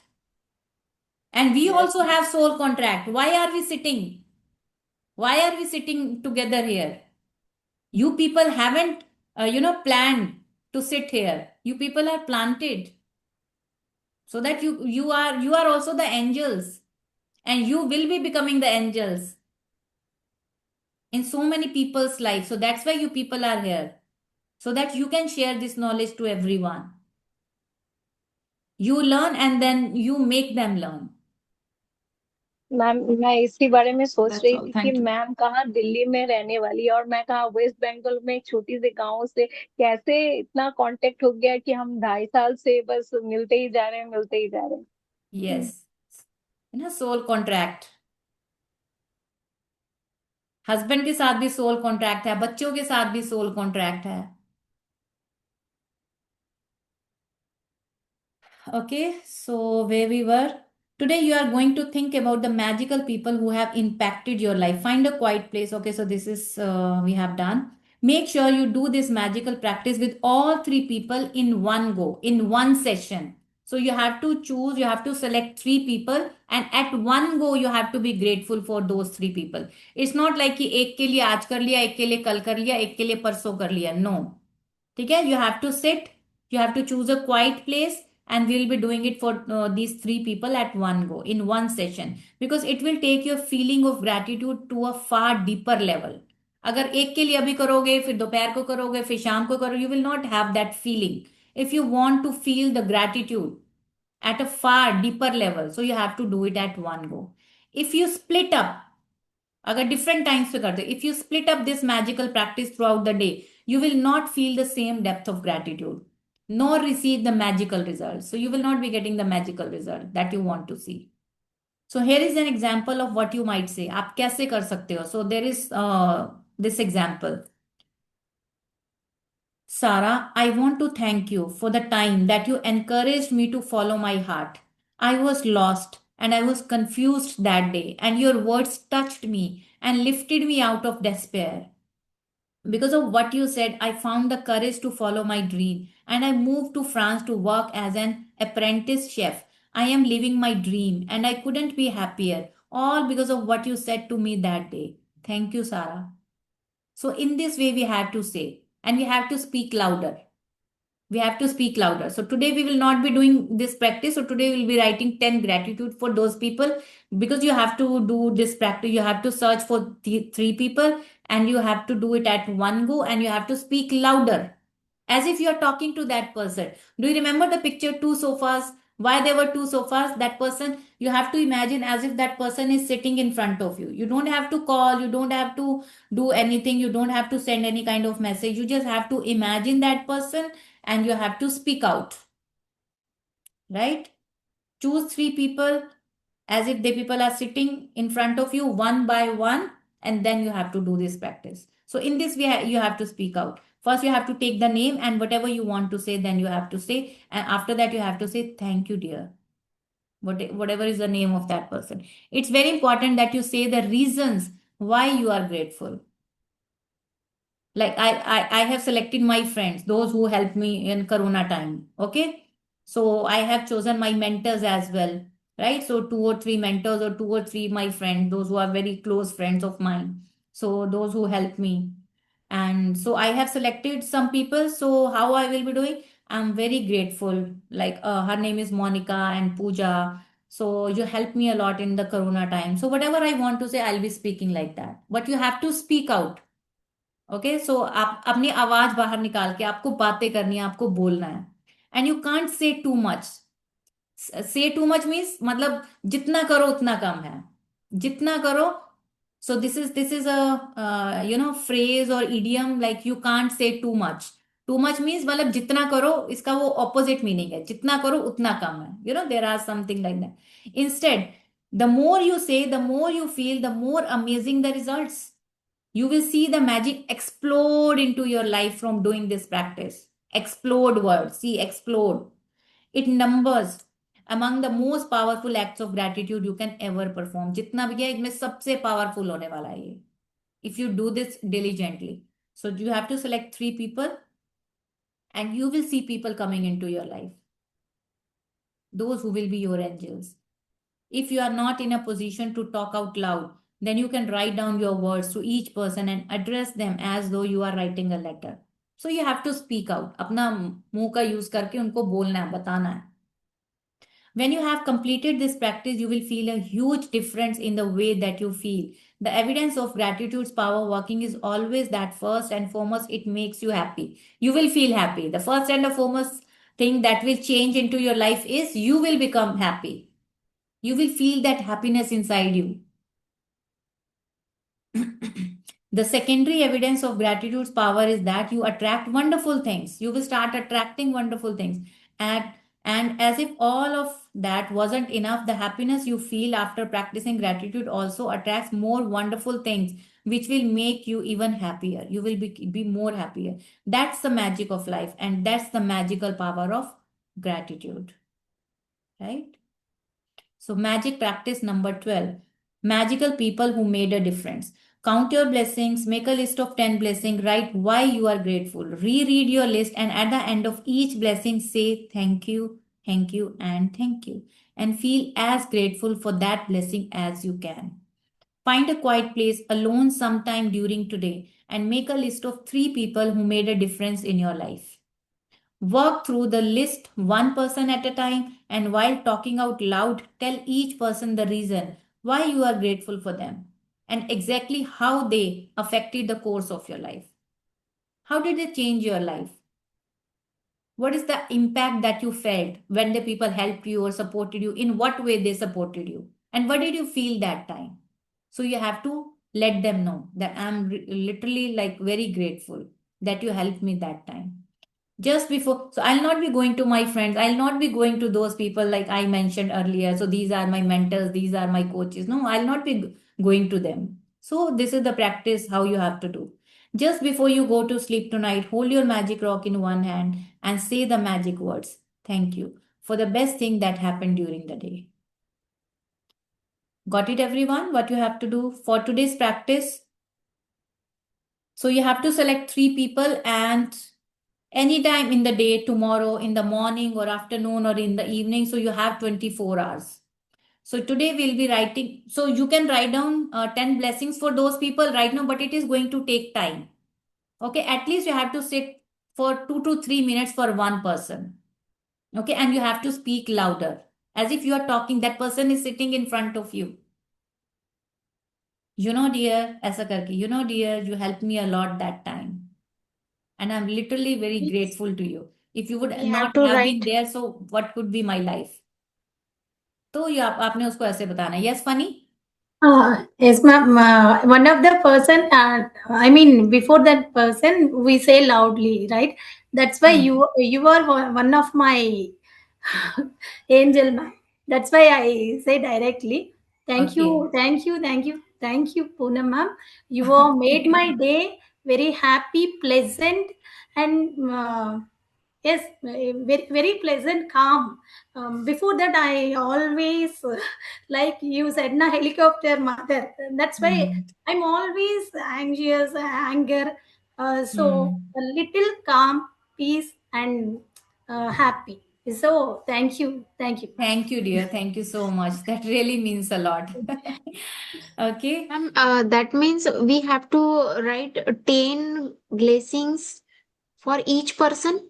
And we Yes. also have soul contract. Why are we sitting? Why are we sitting together here? You people haven't, planned to sit here. You people are planted so that you are also the angels, and you will be becoming the angels in so many people's lives. So that's why you people are here, so that you can share this knowledge to everyone. You learn and then you make them learn. Ma'am, मैं इसी बारे में सोच That's रही all. थी कि Thank you. Ma'am कहाँ दिल्ली में रहने वाली है और मैं कहाँ वेस्ट बंगाल में एक छोटी सी गांव से, कैसे इतना कांटेक्ट हो गया कि हम 2.5 साल से बस मिलते ही जा रहे हैं, मिलते ही जा रहे हैं। Yes, soul contract. हस्बैंड के साथ भी सोल कॉन्ट्रैक्ट है, बच्चों के साथ भी सोल कॉन्ट्रैक्ट है। Okay, so where we were. Today you are going to think about the magical people who have impacted your life. Find a quiet place. Okay, so this is we have done. Make sure you do this magical practice with all three people in one go, in one session. So you have to choose, you have to select three people, and at one go you have to be grateful for those three people. It's not like कि एक के लिए आज कर लिया, एक के लिए कल कर लिया, एक के लिए परसों कर लिया. No. ठीक है, you have to sit, you have to choose a quiet place, and we'll be doing it for these three people at one go in one session, because it will take your feeling of gratitude to a far deeper level. अगर एक के लिए अभी करोगे, फिर दोपहर को करोगे, फिर शाम को करोगे, you will not have that feeling. If you want to feel the gratitude at a far deeper level, so you have to do it at one go. If you split up, अगर different times पे करते, if you split up this magical practice throughout the day, you will not feel the same depth of gratitude nor receive the magical results. So you will not be getting the magical result that you want to see. So here is an example of what you might say. आप कैसे कर सकते हो? So there is this example. Sarah, I want to thank you for the time that you encouraged me to follow my heart. I was lost and I was confused that day, and your words touched me and lifted me out of despair. Because of what you said, I found the courage to follow my dream, and I moved to France to work as an apprentice chef. I am living my dream and I couldn't be happier, all because of what you said to me that day. Thank you, Sarah. So, in this way, we have to say, and we have to speak louder. We have to speak louder. So, today we will not be doing this practice. So, today we'll be writing 10 gratitude for those people, because you have to do this practice. You have to search for three people and you have to do it at one go, and you have to speak louder as if you are talking to that person. Do you remember the picture, two sofas? Why there were two sofas? That person, you have to imagine as if that person is sitting in front of you. You don't have to call, you don't have to do anything, you don't have to send any kind of message. You just have to imagine that person and you have to speak out, right? Choose three people as if the people are sitting in front of you one by one, and then you have to do this practice. So in this way, you have to speak out. First, you have to take the name and whatever you want to say, then you have to say. And after that, you have to say, thank you, dear. Whatever is the name of that person. It's very important that you say the reasons why you are grateful. Like I have selected my friends, those who helped me in Corona time. Okay. So I have chosen my mentors as well, right? So two or three mentors or two or three my friends, those who are very close friends of mine. So those who helped me. And so I have selected some people. So how I will be doing? I'm very grateful. Like her name is Monica and Pooja. So you helped me a lot in the Corona time. So whatever I want to say, I'll be speaking like that. But you have to speak out. Okay so आप अपनी आवाज बाहर निकाल के आपको बातें करनी है, आपको बोलना है. And you can't say too much. Say too much means मतलब जितना करो उतना कम है, जितना करो. So this is a phrase और idiom, like you can't say too much. Too much means मतलब जितना करो, इसका वो ऑपोजिट मीनिंग है, जितना करो उतना कम है. There are something like that. Instead, the more you say, the more you feel, the more amazing the results. You will see the magic explode into your life from doing this practice. Explode word. See, explode. It numbers among the most powerful acts of gratitude you can ever perform. जितना भी है इसमें सबसे powerful होने वाला है ये. If you do this diligently. So you have to select three people and you will see people coming into your life. Those who will be your angels. If you are not in a position to talk out loud, then you can write down your words to each person and address them as though you are writing a letter. So you have to speak out. अपना मुंह का use करके उनको बोलना है, बताना है. When you have completed this practice, you will feel a huge difference in the way that you feel. The evidence of gratitude's power working is always that first and foremost, it makes you happy. You will feel happy. The first and the foremost thing that will change into your life is you will become happy. You will feel that happiness inside you. The secondary evidence of gratitude's power is that you attract wonderful things. You will start attracting wonderful things. And as if all of that wasn't enough, the happiness you feel after practicing gratitude also attracts more wonderful things, which will make you even happier. You will be more happier. That's the magic of life, and that's the magical power of gratitude. Right? So, magic practice number 12. Magical people who made a difference. Count your blessings, make a list of 10 blessings, write why you are grateful, reread your list, and at the end of each blessing, say thank you, and thank you. And feel as grateful for that blessing as you can. Find a quiet place alone sometime during today and make a list of 3 people who made a difference in your life. Work through the list one person at a time, and while talking out loud, tell each person the reason why you are grateful for them. and exactly how they affected the course of your life. How did they change your life? What is the impact that you felt when the people helped you or supported you? In what way they supported you? And what did you feel that time? So you have to let them know that I'm literally like very grateful that you helped me that time. Just before, so I'll not be going to my friends, I'll not be going to those people like I mentioned earlier. So these are my mentors, these are my coaches. No, I'll not be going to them. So this is the practice how you have to do. Just before you go to sleep tonight, hold your magic rock in one hand and say the magic words, thank you for the best thing that happened during the day. Got it, everyone? What you have to do for today's practice? So you have to select 3 people, and anytime in the day, tomorrow in the morning or afternoon or in the evening. So you have 24 hours. So today we'll be writing. So you can write down 10 blessings for those people right now, but it is going to take time. Okay, at least you have to sit for 2 to 3 minutes for one person. Okay, and you have to speak louder as if you are talking. That person is sitting in front of you. Dear, ऐसा करके, dear, you helped me a lot that time. And I'm literally very We grateful to you. If you would we not have to have been write. there, so what could be my life? तो ये आपने उसको ऐसे बताना है. Yes, funny? Yes, ma'am. One of the person, I mean, before that person, we say loudly, right? That's why you are one of my angel, ma'am. That's why I say directly. Thank Okay. you, thank you, thank you, thank you, Poonam, ma'am. You have made my day very happy, pleasant, and yes, very very pleasant, calm. Before that, I always like you said, na helicopter mother. That's why I'm always anxious, anger. So a little calm, peace, and happy. So thank you, thank you. Thank you, dear. Thank you so much. That really means a lot. Okay. Ma'am, that means we have to write 10 blessings for each person.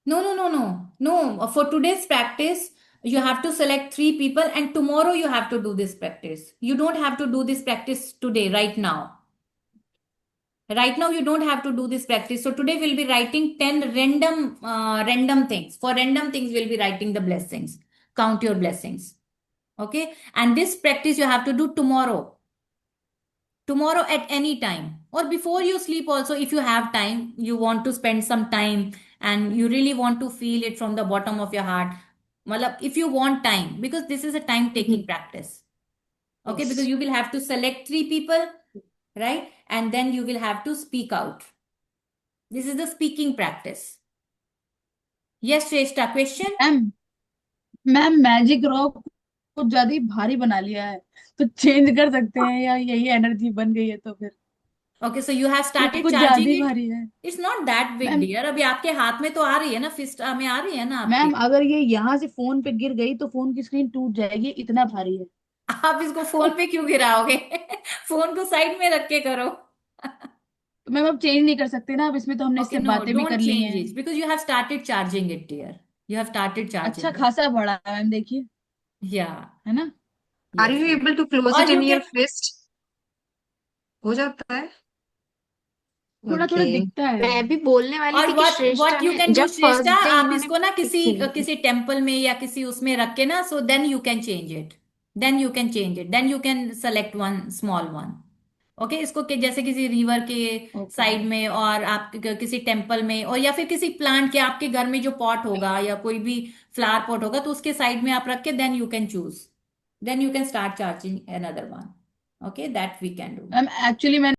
No. For today's practice, you have to select 3 people, and tomorrow you have to do this practice. You don't have to do this practice today, right now. Right now, you don't have to do this practice. So today we'll be writing 10 random things. For random things, we'll be writing the blessings. Count your blessings. Okay. And this practice you have to do tomorrow. Tomorrow at any time. Or before you sleep also, if you have time, you want to spend some time and you really want to feel it from the bottom of your heart. If you want time, because this is a time taking practice. Okay. Yes. Because you will have to select 3 people, right? And then you will have to speak out. This is the speaking practice. Yes, Shrestha, question? Ma'am magic rock को ज्यादा ही भारी बना लिया है, तो change कर सकते हैं या यही एनर्जी बन गई है तो फिर? Okay, so you have started कुछ ज्यादा charging ही it. भारी है It's not that big, ma'am. dear. अभी आपके हाथ में तो आ रही है ना, फिस्ट में आ रही है ना आपके. मैम अगर ये यहाँ से फोन पे गिर गई तो फोन की स्क्रीन टूट जाएगी, इतना भारी है. आप इसको फोन पे क्यों गिराओगे? फोन को साइड में रख के करो. तो मैम अब चेंज नहीं कर सकते ना, अब इसमें तो हमने Okay, इससे no, बातें भी don't कर ली change हैं. it because you have started charging it, dear. You have started charging अच्छा it. खासा बड़ा है मैम, देखिए, Yeah. है ना? Are Yes, you yes. able to close Or it in you your can, fist? हो जाता है. थोड़ा थोड़ा Okay. दिखता है. मैं भी बोलने वाली और थी कि what श्रेष्ठा you ने can do, जब श्रेष्ठा, फर्स्ट डे आप इन्होंने इसको ना किसी लिखी थी. किसी टेम्पल में या किसी उसमें रख के ना, so then you can change it. Then you can change it. Then you can select one small one. Okay इसको जैसे किसी रिवर के साइड में, और आप किसी टेम्पल में, और या फिर किसी प्लांट के, आपके घर में जो पॉट होगा या कोई भी फ्लावर पॉट होगा, तो उसके साइड में आप रख के then you can choose, then you can start charging another one. Okay, that we can do. Ma'am actually